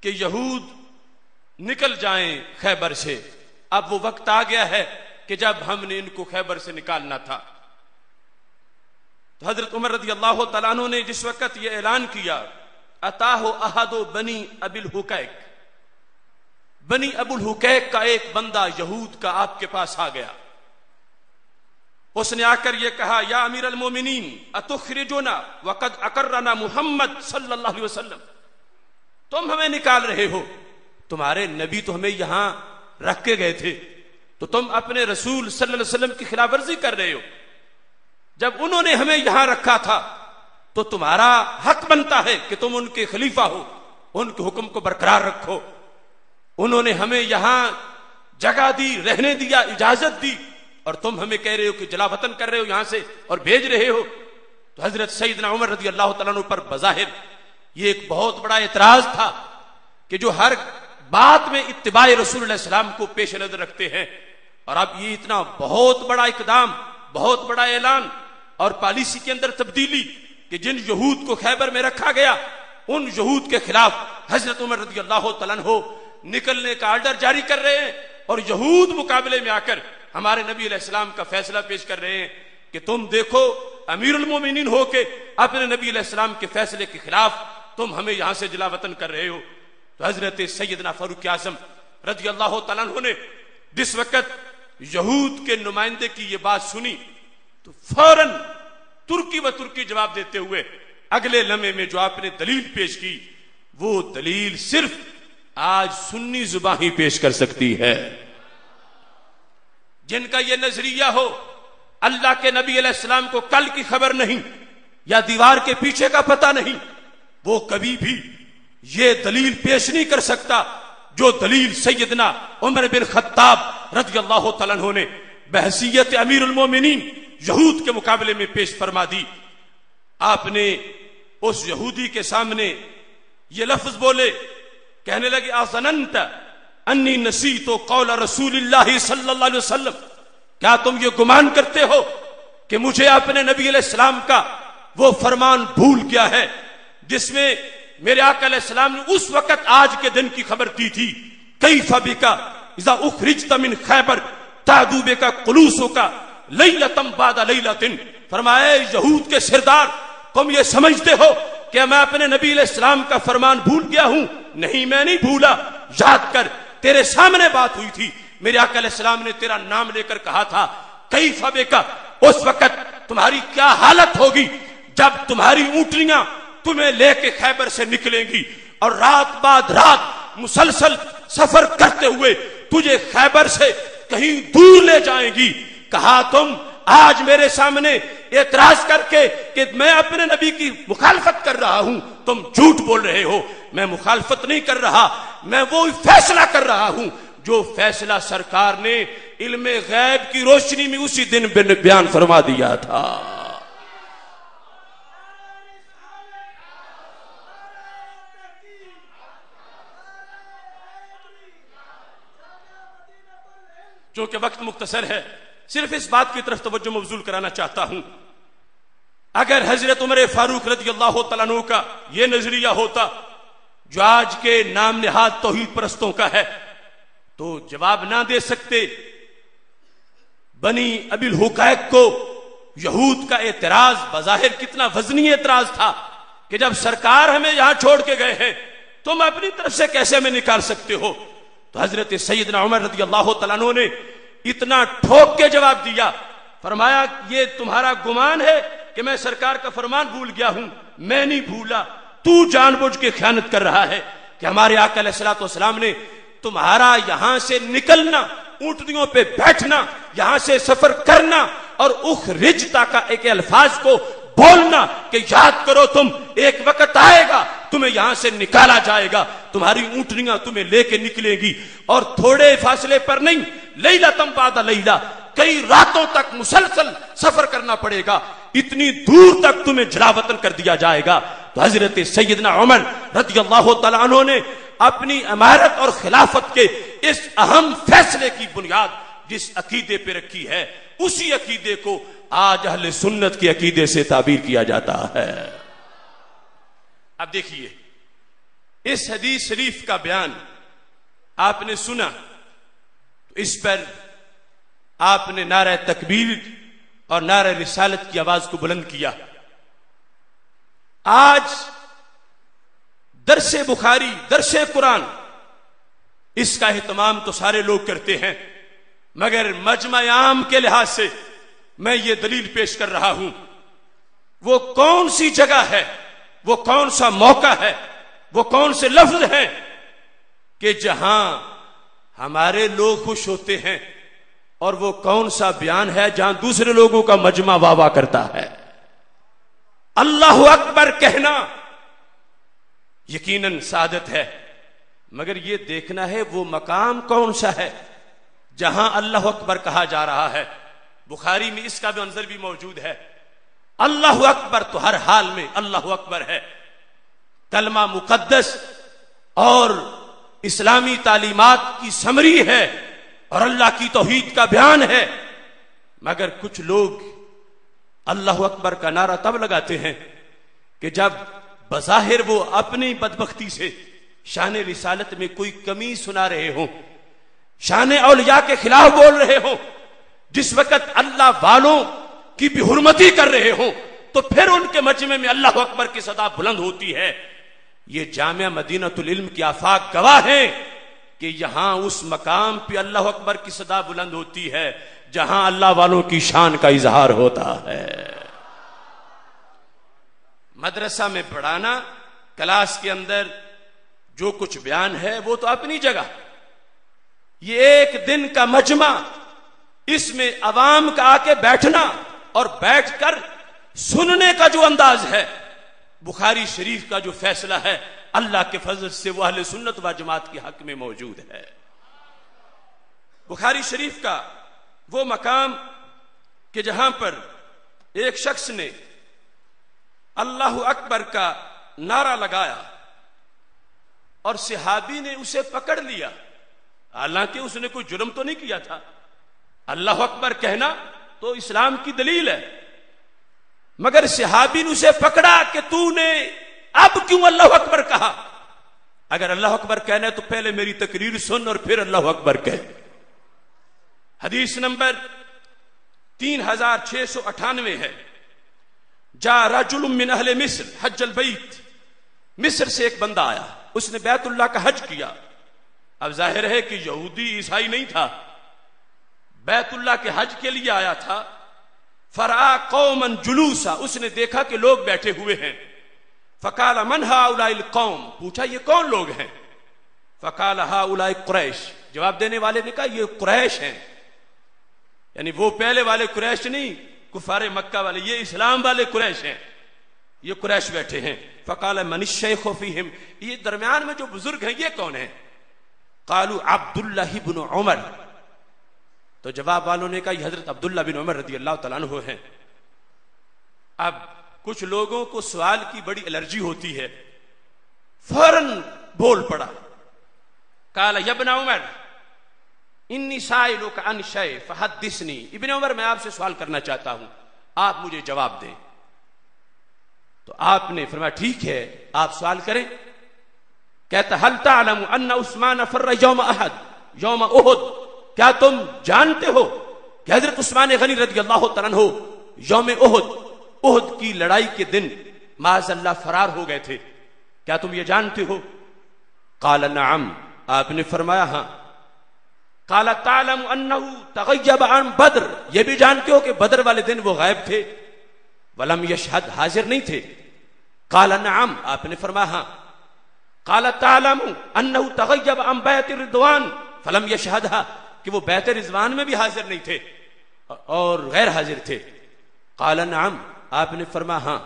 Speaker 2: کہ یہود نکل جائیں خیبر سے، اب وہ وقت آ گیا ہے کہ جب ہم نے ان کو خیبر سے نکالنا تھا۔ تو حضرت عمر رضی اللہ تعالیٰ عنہ نے جس وقت یہ اعلان کیا اتاہ احد بنی ابی الحقیق، بنی ابو الحقیق کا ایک بندہ یہود کا آپ کے پاس آ گیا، اس نے آ کر یہ کہا یا امیر المومنین اتخرجنا وقد اقرنا محمد صلی اللہ علیہ وسلم، تم ہمیں نکال رہے ہو، تمہارے نبی تو ہمیں یہاں رکھ کے گئے تھے، تو تم اپنے رسول صلی اللہ علیہ وسلم کی خلاف ورزی کر رہے ہو، جب انہوں نے ہمیں یہاں رکھا تھا تو تمہارا حق بنتا ہے کہ تم ان کے خلیفہ ہو، ان کے حکم کو برقرار رکھو، انہوں نے ہمیں یہاں جگہ دی، رہنے دیا، اجازت دی، اور تم ہمیں کہہ رہے ہو کہ جلا وطن کر رہے ہو یہاں سے اور بھیج رہے ہو۔ تو حضرت سیدنا عمر رضی اللہ تعالیٰ عنہ پر بظاہر یہ ایک بہت بڑا اعتراض تھا کہ جو ہر بات میں اتباع رسول اللہ السلام کو پیش نظر رکھتے ہیں، اور اب یہ اتنا بہت بڑا اقدام، بہت بڑا اعلان اور پالیسی کے اندر تبدیلی کہ جن یہود کو خیبر میں رکھا گیا ان یہود کے خلاف حضرت عمر رضی اللہ تعالیٰ عنہ نکلنے کا آرڈر جاری کر رہے ہیں، اور یہود مقابلے میں آ کر ہمارے نبی علیہ السلام کا فیصلہ پیش کر رہے ہیں کہ تم دیکھو امیر المومنین ہو کے اپنے نبی علیہ السلام کے فیصلے کے خلاف تم ہمیں یہاں سے جلا وطن کر رہے ہو۔ تو حضرت سیدنا فاروق اعظم رضی اللہ تعالیٰ عنہ نے جس وقت یہود کے نمائندے کی یہ بات سنی تو فوراً ترکی و ترکی جواب دیتے ہوئے اگلے لمحے میں جو آپ نے دلیل پیش کی وہ دلیل صرف آج سنی زبان ہی پیش کر سکتی ہے۔ جن کا یہ نظریہ ہو اللہ کے نبی علیہ السلام کو کل کی خبر نہیں یا دیوار کے پیچھے کا پتہ نہیں، وہ کبھی بھی یہ دلیل پیش نہیں کر سکتا جو دلیل سیدنا عمر بن خطاب رضی اللہ تعالیٰ عنہ نے بحیثیت امیر المومنین یہود کے مقابلے میں پیش فرما دی۔ آپ نے اس یہودی کے سامنے یہ لفظ بولے، کہنے لگے اظننت انی نسیت قول رسول اللہ صلی اللہ علیہ وسلم، کیا تم یہ گمان کرتے ہو کہ مجھے اپنے نبی علیہ السلام کا وہ فرمان بھول گیا ہے جس میں میرے آقا علیہ السلام نے اس وقت آج کے دن کی خبر دی تھی، کیف بک اذا اخرجت من خیبر تعدو بک قلوسک لیلۃ بعد لیلۃ، فرمایا یہود کے سردار تم یہ سمجھتے ہو کہ میں اپنے نبی علیہ السلام کا فرمان بھول گیا ہوں؟ نہیں، میں نہیں بھولا، یاد کر تیرے سامنے بات ہوئی تھی، میرے آقا علیہ السلام نے تیرا نام لے کر کہا تھا کیف بک، اس وقت تمہاری کیا حالت ہوگی جب تمہاری اونٹنیاں تمہیں لے کے خیبر سے نکلیں گی اور رات بعد رات مسلسل سفر کرتے ہوئے تجھے خیبر سے کہیں دور لے جائیں گی۔ کہا تم آج میرے سامنے اعتراض کر کے کہ میں اپنے نبی کی مخالفت کر رہا ہوں، تم جھوٹ بول رہے ہو، میں مخالفت نہیں کر رہا، میں وہ فیصلہ کر رہا ہوں جو فیصلہ سرکار نے علم غیب کی روشنی میں اسی دن بیان فرما دیا تھا۔ چونکہ وقت مختصر ہے، صرف اس بات کی طرف توجہ مبذول کرانا چاہتا ہوں، اگر حضرت عمر فاروق رضی اللہ تعالیٰ عنہ کا یہ نظریہ ہوتا جو آج کے نام نہاد توحید پرستوں کا ہے تو جواب نہ دے سکتے۔ بنی ابی الحقائق کو یہود کا اعتراض بظاہر کتنا وزنی اعتراض تھا کہ جب سرکار ہمیں یہاں چھوڑ کے گئے ہیں تم اپنی طرف سے کیسے ہمیں نکال سکتے ہو؟ تو حضرت سیدنا عمر رضی اللہ تعالیٰ عنہ نے اتنا ٹھوک کے جواب دیا، فرمایا یہ تمہارا گمان ہے کہ میں سرکار کا فرمان بھول گیا ہوں، میں نہیں بھولا، تو جان بوجھ کے خیانت کر رہا ہے کہ ہمارے آقا علیہ الصلوۃ والسلام نے تمہارا یہاں سے نکلنا، اونٹنیوں پہ بیٹھنا، یہاں سے سفر کرنا اور اخرجتا کا ایک الفاظ کو بولنا کہ یاد کرو تم ایک وقت آئے گا تمہیں یہاں سے نکالا جائے گا، تمہاری اونٹنیاں تمہیں لے کے نکلے گی اور تھوڑے فاصلے پر نہیں، لیلۃ بعد لیلہ، کئی راتوں تک مسلسل سفر کرنا پڑے گا، اتنی دور تک تمہیں جلا وطن کر دیا جائے گا۔ تو حضرت سیدنا عمر رضی اللہ تعالیٰ عنہ نے اپنی امارت اور خلافت کے اس اہم فیصلے کی بنیاد جس عقیدے پہ رکھی ہے اسی عقیدے کو آج اہل سنت کے عقیدے سے تعبیر کیا جاتا ہے۔ اب دیکھیے اس حدیث شریف کا بیان آپ نے سنا تو اس پر آپ نے نعرہ تکبیر اور نعرہ رسالت کی آواز کو بلند کیا۔ آج درس بخاری، درس قرآن، اس کا اہتمام تو سارے لوگ کرتے ہیں، مگر مجمع عام کے لحاظ سے میں یہ دلیل پیش کر رہا ہوں، وہ کون سی جگہ ہے، وہ کون سا موقع ہے، وہ کون سے لفظ ہیں کہ جہاں ہمارے لوگ خوش ہوتے ہیں، اور وہ کون سا بیان ہے جہاں دوسرے لوگوں کا مجمع واہ واہ کرتا ہے۔ اللہ اکبر کہنا یقیناً سعادت ہے، مگر یہ دیکھنا ہے وہ مقام کون سا ہے جہاں اللہ اکبر کہا جا رہا ہے۔ بخاری میں اس کا بھی منظر بھی موجود ہے، اللہ اکبر تو ہر حال میں اللہ اکبر ہے، کلمہ مقدس اور اسلامی تعلیمات کی سمری ہے اور اللہ کی توحید کا بیان ہے، مگر کچھ لوگ اللہ اکبر کا نعرہ تب لگاتے ہیں کہ جب بظاہر وہ اپنی بدبختی سے شان رسالت میں کوئی کمی سنا رہے ہوں، شان اولیاء کے خلاف بول رہے ہوں، جس وقت اللہ والوں کی بھی حرمتی کر رہے ہوں، تو پھر ان کے مجمع میں اللہ اکبر کی صدا بلند ہوتی ہے۔ یہ جامعہ مدینۃ العلم کی آفاق گواہ ہیں کہ یہاں اس مقام پہ اللہ اکبر کی صدا بلند ہوتی ہے جہاں اللہ والوں کی شان کا اظہار ہوتا ہے۔ مدرسہ میں پڑھانا، کلاس کے اندر جو کچھ بیان ہے وہ تو اپنی جگہ، یہ ایک دن کا مجمع، اس میں عوام کا آ کے بیٹھنا اور بیٹھ کر سننے کا جو انداز ہے، بخاری شریف کا جو فیصلہ ہے اللہ کے فضل سے وہ اہل سنت و جماعت کے حق میں موجود ہے۔ بخاری شریف کا وہ مقام کہ جہاں پر ایک شخص نے اللہ اکبر کا نعرہ لگایا اور صحابی نے اسے پکڑ لیا، حالانکہ اس نے کوئی جرم تو نہیں کیا تھا، اللہ اکبر کہنا تو اسلام کی دلیل ہے، مگر صحابی نے اسے پکڑا کہ تو نے اب کیوں اللہ اکبر کہا؟ اگر اللہ اکبر کہنا ہے تو پہلے میری تقریر سن اور پھر اللہ اکبر کہہ۔ حدیث نمبر 3698 ہے، جا رجل من اہل مصر حج البیت، مصر سے ایک بندہ آیا، اس نے بیت اللہ کا حج کیا۔ اب ظاہر ہے کہ یہودی عیسائی نہیں تھا، بیت اللہ کے حج کے لیے آیا تھا۔ فرآ قوما جلوسا، اس نے دیکھا کہ لوگ بیٹھے ہوئے ہیں۔ فقال من هؤلاء القوم، پوچھا یہ کون لوگ ہیں؟ فقال هؤلاء قریش، جواب دینے والے نے کہا یہ قریش ہیں، یعنی وہ پہلے والے قریش نہیں، کفار مکہ والے، یہ اسلام والے قریش ہیں، یہ قریش بیٹھے ہیں۔ فقال من الشیخ فیہم، یہ درمیان میں جو بزرگ ہیں یہ کون ہیں؟ قالوا عبداللہ بن عمر، تو جواب والوں نے کہا یہ حضرت عبداللہ بن عمر رضی اللہ تعالیٰ عنہ ہیں. اب کچھ لوگوں کو سوال کی بڑی الرجی ہوتی ہے، فوراً بول پڑا، قال یا ابن عمر انی سائلک عن شیء فحدثنی، ابن عمر میں آپ سے سوال کرنا چاہتا ہوں، آپ مجھے جواب دیں. تو آپ نے فرمایا ٹھیک ہے آپ سوال کریں. کہتا هل تعلم ان عثمان فر یوم احد یوم احد، کیا تم جانتے ہو کہ حضرت عثمان غنی رضی اللہ تعالیٰ عنہ یوم احد کی لڑائی کے دن معاذ اللہ فرار ہو گئے تھے، کیا تم یہ جانتے ہو؟ قال نعم، آپ نے فرمایا ہاں. قال تعلم انه تغیب عن بدر، یہ بھی جانتے ہو کہ بدر والے دن وہ غائب تھے، ولم یشہد، حاضر نہیں تھے؟ قال نعم، آپ نے فرمایا ہاں. قال تعلم انه تغیب عن بیعۃ الرضوان فلم یشہدها، کہ وہ بیعۃ رضوان میں بھی حاضر نہیں تھے اور غیر حاضر تھے. قال نعم، آپ نے فرمایا ہاں.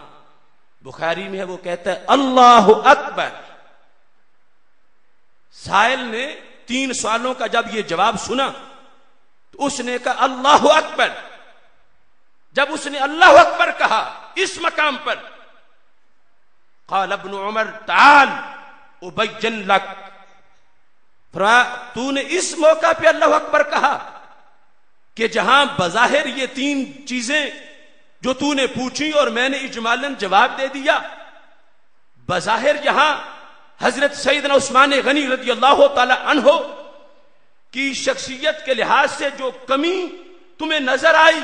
Speaker 2: بخاری میں ہے، وہ کہتا ہے اللہ اکبر. سائل نے 3 سوالوں کا جب یہ جواب سنا تو اس نے کہا اللہ اکبر. جب اس نے اللہ اکبر کہا اس مقام پر، قال ابن عمر تعال ابین لک، فرمایا تو نے اس موقع پہ اللہ اکبر کہا کہ جہاں بظاہر یہ 3 چیزیں جو تو نے پوچھی اور میں نے اجمالاً جواب دے دیا، بظاہر یہاں حضرت سیدنا عثمان غنی رضی اللہ تعالی عنہ کی شخصیت کے لحاظ سے جو کمی تمہیں نظر آئی،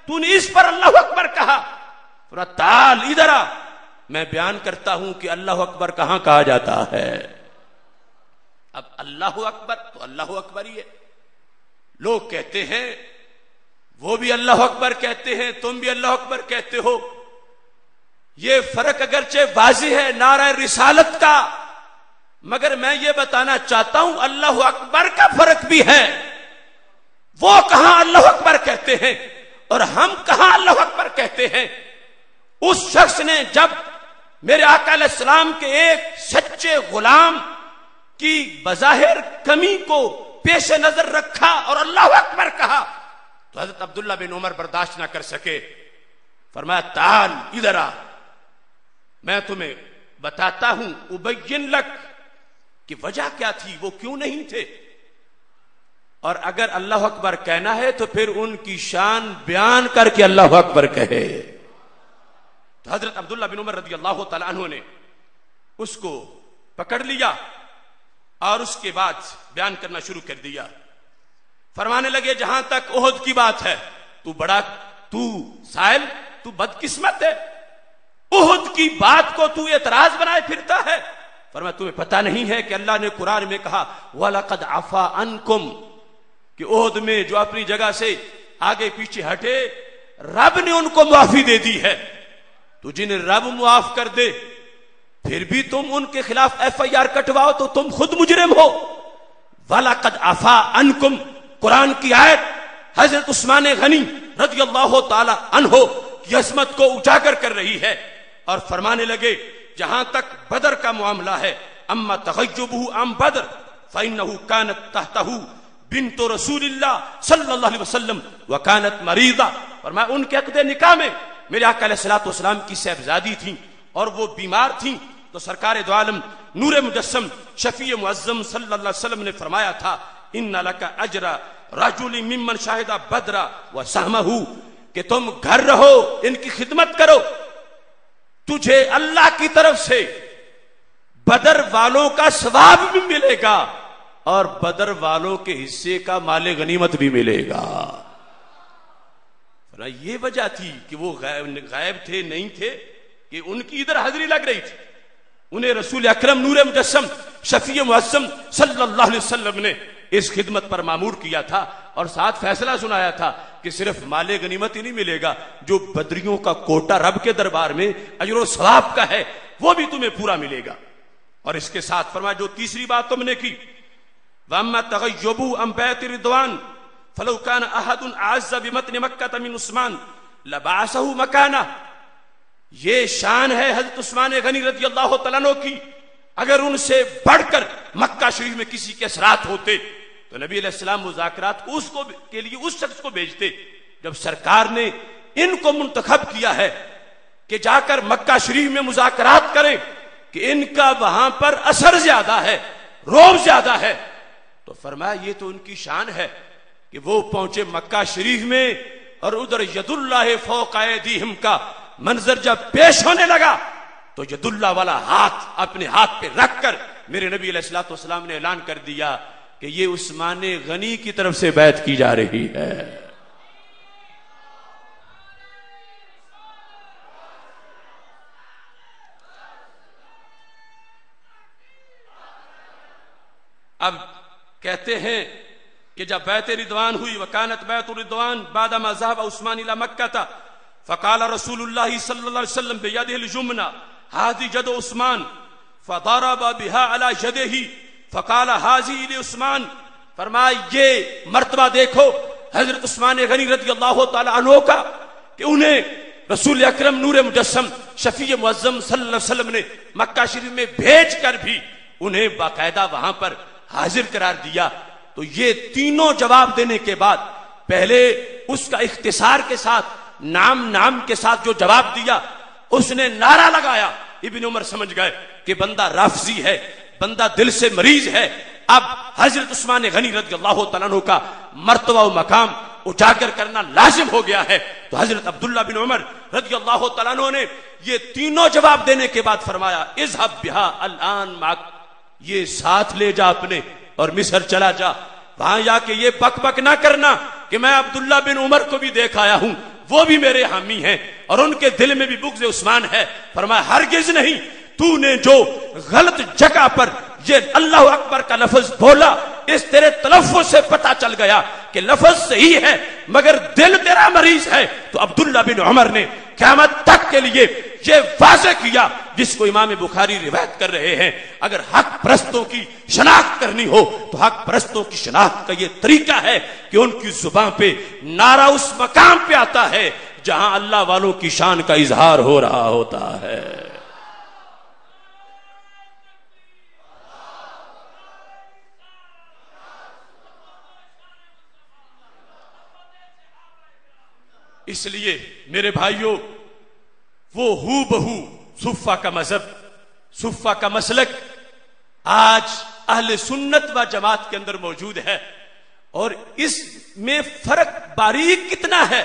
Speaker 2: تو نے اس پر اللہ اکبر کہا. تعال ادھر آ، میں بیان کرتا ہوں کہ اللہ اکبر کہاں کہا جاتا ہے. اب اللہ اکبر تو اللہ اکبر ہی ہے. لوگ کہتے ہیں، وہ بھی اللہ اکبر کہتے ہیں، تم بھی اللہ اکبر کہتے ہو. یہ فرق اگرچہ واضح ہے نعرہ رسالت کا، مگر میں یہ بتانا چاہتا ہوں اللہ اکبر کا فرق بھی ہے. وہ کہاں اللہ اکبر کہتے ہیں اور ہم کہاں اللہ اکبر کہتے ہیں. اس شخص نے جب میرے آقا علیہ السلام کے ایک سچے غلام کی بظاہر کمی کو پیش نظر رکھا اور اللہ اکبر کہا تو حضرت عبداللہ بن عمر برداشت نہ کر سکے. فرمایا تعال ادھر آ، میں تمہیں بتاتا ہوں ابین لک کہ وجہ کیا تھی، وہ کیوں نہیں تھے. اور اگر اللہ اکبر کہنا ہے تو پھر ان کی شان بیان کر کے اللہ اکبر کہے. تو حضرت عبداللہ بن عمر رضی اللہ تعالی عنہ نے اس کو پکڑ لیا اور اس کے بعد بیان کرنا شروع کر دیا. فرمانے لگے جہاں تک احد کی بات ہے، تو سائل تو بدقسمت ہے، احد کی بات کو تو اعتراض بنائے پھرتا ہے. فرمایا تمہیں پتہ نہیں ہے کہ اللہ نے قرآن میں کہا وَلَقَدْ عَفَا عَنْكُمْ، کہ احد میں جو اپنی جگہ سے آگے پیچھے ہٹے رب نے ان کو معافی دے دی ہے. تو جنہیں رب معاف کر دے پھر بھی تم ان کے خلاف FIR کٹواؤ تو تم خود مجرم ہو. وَلَقَدْ عَفَا عَنْكُمْ، قرآن کی آیت حضرت عثمان غنی رضی اللہ تعالی عنہ کی عظمت کو اجاگر کر رہی ہے. اور فرمانے لگے جہاں تک بدر کا معاملہ ہے، اما تغیبہ عن بدر فإنہ کانت تحتہ بنت رسول اللہ صلی اللہ علیہ وسلم وکانت مریضہ. فرمایا ان کے عقد نکاح میں میرے آقا علیہ الصلوۃ والسلام کی صاحبزادی تھیں اور وہ بیمار تھیں. تو سرکار دو عالم نور مجسم شفیع معظم صلی اللہ علیہ وسلم نے فرمایا تھا ان لک اجر رجل ممن شاہد بدر وسہمہ، کہ تم گھر رہو ان کی خدمت کرو، تجھے اللہ کی طرف سے بدر والوں کا ثواب بھی ملے گا اور بدر والوں کے حصے کا مال غنیمت بھی ملے گا. یہ وجہ تھی کہ وہ غائب تھے، نہیں تھے، کہ ان کی ادھر حاضری لگ رہی تھی. انہیں رسول اکرم نور مجسم شفیع معظم صلی اللہ علیہ وسلم نے اس خدمت پر مامور کیا تھا اور ساتھ فیصلہ سنایا تھا کہ صرف مال غنیمت ہی نہیں ملے گا، جو بدریوں کا کوٹا رب کے دربار میں اجر و ثواب کا ہے وہ بھی تمہیں پورا ملے گا. اور اس کے ساتھ فرمایا جو تیسری بات تم نے کی وَأَمَّا تَغَيُّبُ عَنْ بَيْتِ رِضْوَانٍ فَلَوْ كَانَ أَحَدٌ أَعَزَّ بِمَتْنِ مَكَّةَ مِنْ عثمان لَبَعَثَهُ مَكَانَهُ. یہ شان ہے حضرت عثمان غنی رضی اللہ تعالیٰ عنہ کی، اگر ان سے بڑھ کر مکہ شریف میں کسی کے اثرات ہوتے تو نبی علیہ السلام مذاکرات کے لیے اس شخص کو بھیجتے. جب سرکار نے ان کو منتخب کیا ہے کہ جا کر مکہ شریف میں مذاکرات کریں کہ ان کا وہاں پر اثر زیادہ ہے، رعب زیادہ ہے، تو فرمایا یہ تو ان کی شان ہے کہ وہ پہنچے مکہ شریف میں اور ادھر ید اللہ فوق ایدیہم کا منظر جب پیش ہونے لگا تو ید اللہ والا ہاتھ اپنے ہاتھ پہ رکھ کر میرے نبی علیہ الصلوۃ والسلام نے اعلان کر دیا کہ یہ عثمان غنی کی طرف سے بیعت کی جا رہی ہے. اب کہتے ہیں کہ جب بیعت رضوان ہوئی، وکانت بیعت الرضوان بعد ما ذهب عثمان الى مکہ فقال رسول اللہ صلی اللہ علیہ وسلم بیدہ الجمنہ هذه يد عثمان فضرب بها على يده فقال هذه لعثمان. فرمایا یہ مرتبہ دیکھو حضرت عثمان غنی رضی اللہ تعالی عنہ کا کہ انہیں رسول اکرم نور مجسم شفیع معظم صلی اللہ علیہ وسلم نے مکہ شریف میں بھیج کر بھی انہیں باقاعدہ وہاں پر حاضر قرار دیا. تو یہ تینوں جواب دینے کے بعد پہلے اس کا اختصار کے ساتھ نام کے ساتھ جو جواب دیا اس نے نعرہ لگایا. ابن عمر سمجھ گئے کہ بندہ رافضی ہے، بندہ دل سے مریض ہے. اب حضرت عثمان غنی رضی اللہ تعالیٰ عنہ کا مرتبہ و مقام اجاگر کرنا لازم ہو گیا ہے. تو حضرت عبداللہ بن عمر رضی اللہ تعالیٰ عنہ نے یہ تینوں جواب دینے کے بعد فرمایا اذهب بها الان معک، یہ ساتھ لے جا اپنے اور مصر چلا جا. وہاں جا کے یہ بک بک نہ کرنا کہ میں عبداللہ بن عمر کو بھی دیکھ آیا ہوں، وہ بھی میرے حامی ہیں اور ان کے دل میں بھی بغض عثمان ہے. فرمایا ہرگز نہیں، تو نے جو غلط جگہ پر یہ اللہ اکبر کا لفظ بولا اس تیرے تلفظ سے پتہ چل گیا کہ لفظ صحیح ہے مگر دل تیرا مریض ہے. تو عبداللہ بن عمر نے قیامت تک کے لیے یہ واضح کیا جس کو امام بخاری روایت کر رہے ہیں. اگر حق پرستوں کی شناخت کرنی ہو تو حق پرستوں کی شناخت کا یہ طریقہ ہے کہ ان کی زبان پہ نعرہ اس مقام پہ آتا ہے جہاں اللہ والوں کی شان کا اظہار ہو رہا ہوتا ہے. اس لیے میرے بھائیوں وہ ہو بہو صفہ کا مذہب، صفہ کا مسلک آج اہل سنت و جماعت کے اندر موجود ہے. اور اس میں فرق باریک کتنا ہے.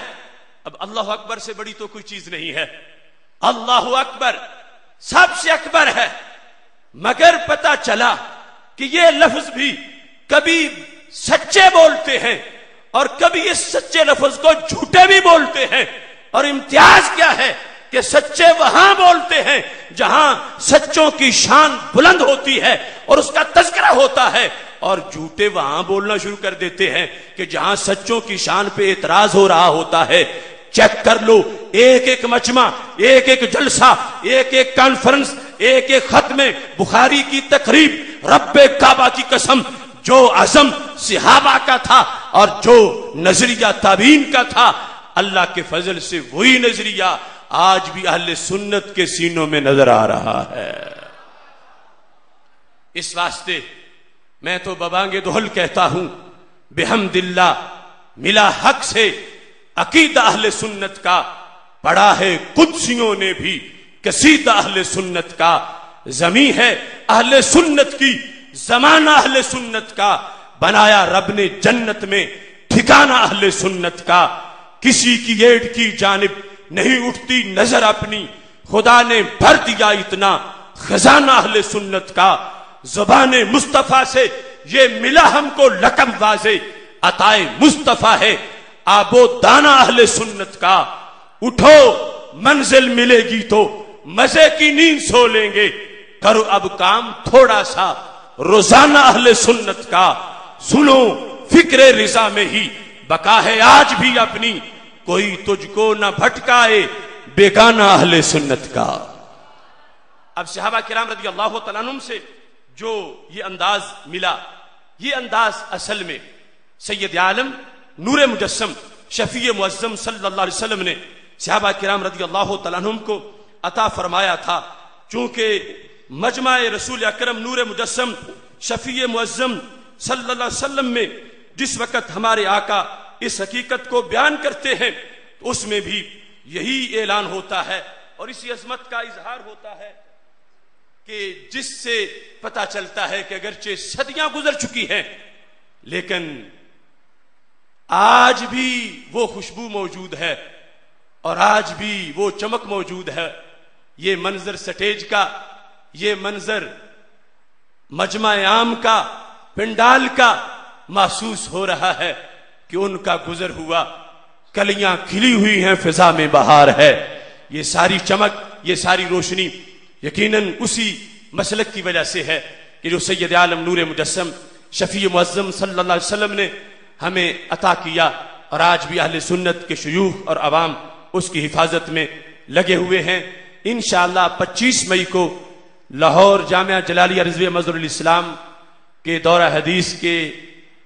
Speaker 2: اب اللہ اکبر سے بڑی تو کوئی چیز نہیں ہے، اللہ اکبر سب سے اکبر ہے، مگر پتہ چلا کہ یہ لفظ بھی کبھی سچے بولتے ہیں اور کبھی اس سچے لفظ کو جھوٹے بھی بولتے ہیں. اور امتیاز کیا ہے کہ سچے وہاں بولتے ہیں جہاں سچوں کی شان بلند ہوتی ہے اور اس کا تذکرہ ہوتا ہے، اور جھوٹے وہاں بولنا شروع کر دیتے ہیں کہ جہاں سچوں کی شان پہ اعتراض ہو رہا ہوتا ہے. چیک کر لو، ایک ایک مجمع، ایک ایک جلسہ، ایک ایک کانفرنس، ایک ایک ختم بخاری کی تقریب، رب کعبہ کی قسم جو عزم صحابہ کا تھا اور جو نظریہ تابعین کا تھا، اللہ کے فضل سے وہی نظریہ آج بھی اہل سنت کے سینوں میں نظر آ رہا ہے. اس واسطے میں تو ببانگ دہل کہتا ہوں بحمد اللہ ملا حق سے عقیدہ اہل سنت کا، پڑھا ہے قدسیوں نے بھی قصیدہ اہل سنت کا، زمین ہے اہل سنت کی، زمانہ اہل سنت کا، بنایا رب نے جنت میں ٹھکانہ اہل سنت کا. کسی کی ایڈ کی جانب نہیں اٹھتی نظر اپنی، خدا نے بھر دیا اتنا خزانہ اہل سنت کا. زبان مصطفیٰ سے یہ ملا ہم کو لقب واضح، عطائے مصطفیٰ ہے آب و دانہ اہل سنت کا. اٹھو منزل ملے گی تو مزے کی نیند سو لیں گے، کرو اب کام تھوڑا سا روزانہ اہل سنت کا. سنو فکر رضا میں ہی بقا ہے آج بھی اپنی، کوئی تجھ کو نہ بھٹکائے بیگانہ اہل سنت کا. اب صحابہ کرام رضی اللہ تعالیٰ عنہم سے جو یہ انداز ملا، یہ انداز اصل میں سید عالم نور مجسم شفیع معظم صلی اللہ علیہ وسلم نے صحابہ کرام رضی اللہ تعالیٰ عنہم کو عطا فرمایا تھا. چونکہ مجمع رسول اکرم نور مجسم شفیع معظم صلی اللہ علیہ وسلم میں جس وقت ہمارے آقا اس حقیقت کو بیان کرتے ہیں تو اس میں بھی یہی اعلان ہوتا ہے اور اسی عظمت کا اظہار ہوتا ہے کہ جس سے پتہ چلتا ہے کہ اگرچہ صدیاں گزر چکی ہیں لیکن آج بھی وہ خوشبو موجود ہے اور آج بھی وہ چمک موجود ہے. یہ منظر سٹیج کا، یہ منظر مجمع عام کا، پنڈال کا محسوس ہو رہا ہے کہ ان کا گزر ہوا، کلیاں کھلی ہوئی ہیں، فضا میں بہار ہے. یہ ساری چمک، یہ ساری روشنی یقیناً اسی مسلک کی وجہ سے ہے کہ جو سید عالم نور مجسم شفیع معظم صلی اللہ علیہ وسلم نے ہمیں عطا کیا، اور آج بھی اہل سنت کے شیوخ اور عوام اس کی حفاظت میں لگے ہوئے ہیں. انشاءاللہ 25 مئی کو لاہور جامعہ جلالیہ رضویہ مظہر الاسلام کے دورہ حدیث کے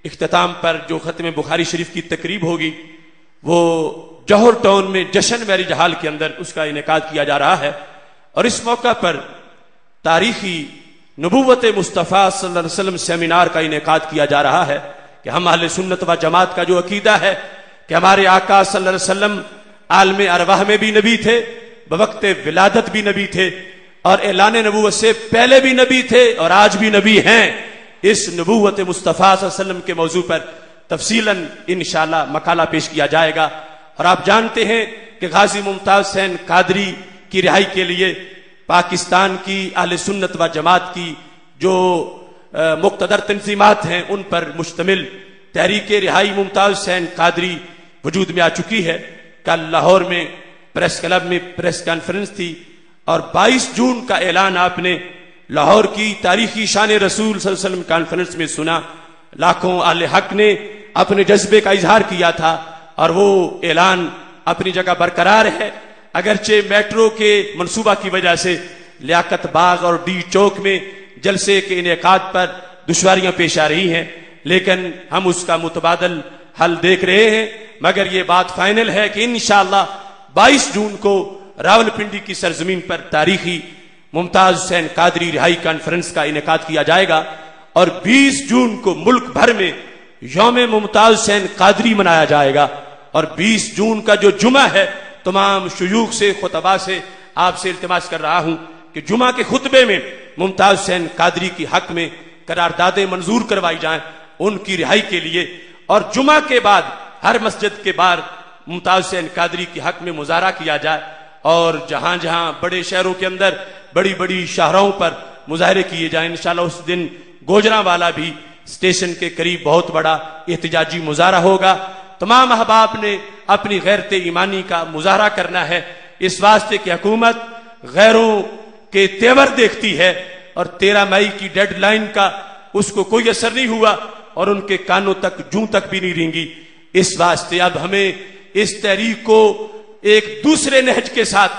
Speaker 2: اختتام پر جو ختم بخاری شریف کی تقریب ہوگی وہ جوہر ٹاؤن میں جشن میرج ہال کے اندر اس کا انعقاد کیا جا رہا ہے. اور اس موقع پر تاریخی نبوت مصطفیٰ صلی اللہ علیہ وسلم سیمینار کا انعقاد کیا جا رہا ہے کہ ہم اہل سنت و جماعت کا جو عقیدہ ہے کہ ہمارے آقا صلی اللہ علیہ وسلم عالم ارواح میں بھی نبی تھے، بوقت ولادت بھی نبی تھے، اور اعلان نبوت سے پہلے بھی نبی تھے اور آج بھی نبی ہیں. اس نبوت مصطفیٰ صلی اللہ علیہ وسلم کے موضوع پر تفصیلاً انشاءاللہ مقالہ پیش کیا جائے گا. اور آپ جانتے ہیں کہ غازی ممتاز حسین قادری کی رہائی کے لیے پاکستان کی اہل سنت و جماعت کی جو مقتدر تنظیمات ہیں ان پر مشتمل تحریک رہائی ممتاز حسین قادری وجود میں آ چکی ہے. کل لاہور میں پریس کلب میں پریس کانفرنس تھی اور 22 جون کا اعلان آپ نے لاہور کی تاریخی شان رسول صلی اللہ علیہ وسلم کانفرنس میں سنا. لاکھوں اہل حق نے اپنے جذبے کا اظہار کیا تھا اور وہ اعلان اپنی جگہ برقرار ہے. اگرچہ میٹرو کے منصوبہ کی وجہ سے لیاقت باغ اور ڈی چوک میں جلسے کے انعقاد پر دشواریاں پیش آ رہی ہیں لیکن ہم اس کا متبادل حل دیکھ رہے ہیں. مگر یہ بات فائنل ہے کہ انشاءاللہ 22 جون کو راولپنڈی کی سرزمین پر تاریخی ممتاز حسین قادری رہائی کانفرنس کا انعقاد کیا جائے گا اور 20 جون کو ملک بھر میں یوم ممتاز حسین قادری منایا جائے گا. اور 20 جون کا جو جمعہ ہے تمام شیوخ سے خطباء سے آپ سے التماس کر رہا ہوں کہ جمعہ کے خطبے میں ممتاز حسین قادری کی حق میں قراردادیں منظور کروائی جائیں ان کی رہائی کے لیے. اور جمعہ کے بعد ہر مسجد کے باہر ممتاز حسین قادری کی حق میں مظاہرہ کیا جائے اور جہاں جہاں بڑے شہروں کے اندر بڑی بڑی شاہراہوں پر مظاہرے کیے جائیں. انشاءاللہ اس دن گوجرانوالا بھی اسٹیشن کے قریب بہت بڑا احتجاجی مظاہرہ ہوگا. تمام احباب نے اپنی غیرت ایمانی کا مظاہرہ کرنا ہے اس واسطے کہ حکومت غیروں کے تیور دیکھتی ہے اور 13 مئی کی ڈیڈ لائن کا اس کو کوئی اثر نہیں ہوا اور ان کے کانوں تک جوں تک بھی نہیں رینگی. اس واسطے اب ہمیں اس تحریک کو ایک دوسرے نہج کے ساتھ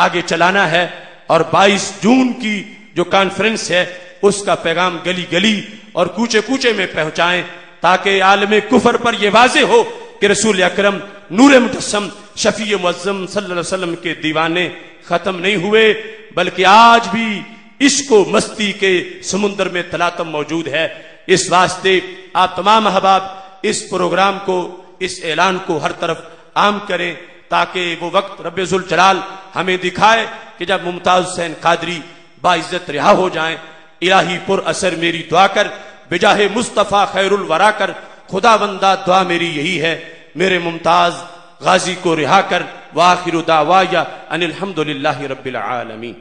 Speaker 2: آگے چلانا ہے اور 22 جون کی جو کانفرنس ہے اس کا پیغام گلی گلی اور کوچے کوچے میں پہنچائیں تاکہ عالم کفر پر یہ واضح ہو کہ رسول اکرم نور مجسم شفیع معظم صلی اللہ علیہ وسلم کے دیوانے ختم نہیں ہوئے بلکہ آج بھی عشق و مستی کے سمندر میں تلاطم موجود ہے. اس واسطے آپ تمام احباب اس پروگرام کو، اس اعلان کو ہر طرف عام کریں تاکہ وہ وقت رب ذوالجلال ہمیں دکھائے کہ جب ممتاز حسین قادری باعزت رہا ہو جائیں. الہی پر اثر میری دعا کر بجاہ مصطفیٰ خیر الورا کر، خدا بندہ دعا میری یہی ہے میرے ممتاز غازی کو رہا کر. وآخر دعوایا ان الحمدللہ رب العالمین.